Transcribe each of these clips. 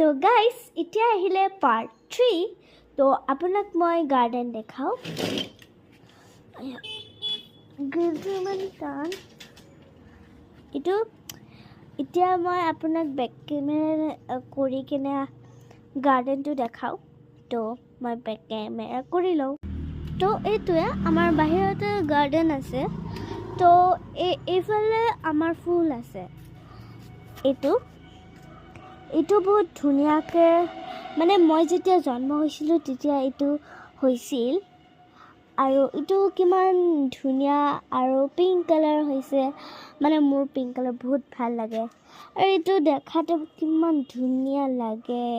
তো গাইজ এতিয়া আহিলে পাৰ্ট 3 তো আপোনাক মই গাৰ্ডেন দেখাওঁ এইটো এতিয়া মই আপোনাক বেক কেমেৰা কৰি কিনে গাৰ্ডেনটো দেখাওঁ তো মই বেক কেমেৰা কৰি লওঁ তো এইটোৱে আমাৰ বাহিৰতে গাৰ্ডেন আছে তো এইফালে আমাৰ ফুল আছে এইটো বহুত ধুনীয়াকৈ মানে মই যেতিয়া জন্ম হৈছিলোঁ তেতিয়া এইটো হৈছিল আৰু এইটো কিমান ধুনীয়া আৰু পিংক কালাৰ হৈছে মানে মোৰ পিংক কালাৰ বহুত ভাল লাগে আৰু এইটো দেখাতে কিমান ধুনীয়া লাগে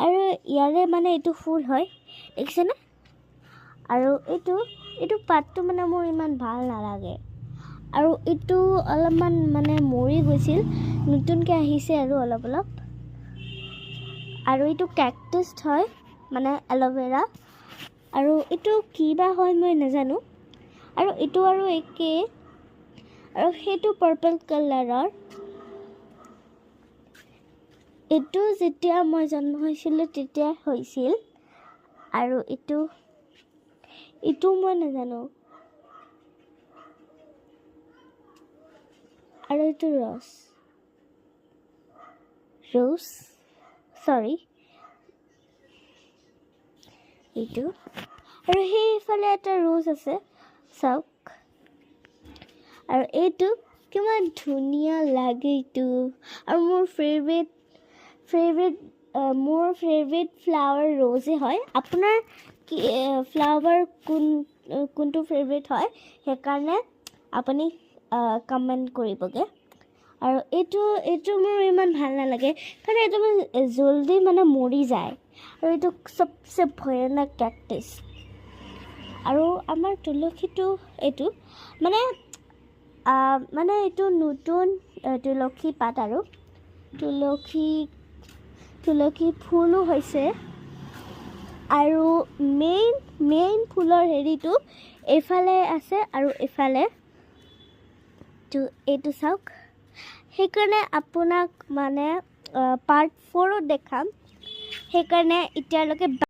আৰু ইয়াৰে মানে এইটো ফুল হয় দেখিছেনে আৰু এইটো পাতটো মানে মোৰ ইমান ভাল নালাগে আৰু এইটো অলপমান মানে মৰি গৈছিল নতুনকৈ আহিছে আৰু অলপ আৰু এইটো কেকটাছ হয় মানে এল'ভেৰা আৰু এইটো কিবা হয় মই নাজানো আৰু এইটো আৰু একে আৰু সেইটো পাৰ্পল কালাৰৰ এইটো যেতিয়া মই জন্ম হৈছিলোঁ তেতিয়া হৈছিল আৰু এইটো মই নাজানো আৰু এইটো ৰ'জ সৰি এইটো আৰু সেইফালে এটা ৰ'জ আছে চাওক আৰু এইটো কিমান ধুনীয়া লাগে এইটো আৰু মোৰ ফেভৰেট ফ্লাৱাৰ ৰ'জে হয় আপোনাৰ কি ফ্লাৱাৰ কোনটো ফেভৰেট হয় সেইকাৰণে আপুনি কমেণ্ট কৰিবগৈ আৰু এইটো মোৰ ইমান ভাল নালাগে কাৰণ এইটো জলদি মানে মৰি যায় আৰু এইটো চবচে ভয়ানক কেকটাছ আৰু আমাৰ তুলসীটো এইটো মানে এইটো নতুন তুলসী পাত আৰু তুলসী ফুলো হৈছে আৰু মেইন ফুলৰ হেৰিটো এইফালে আছে আৰু এইফালে এইটো চাওক সেইকাৰণে আপোনাক মানে পাৰ্ট 4 দেখাম সেইকাৰণে এতিয়ালৈকে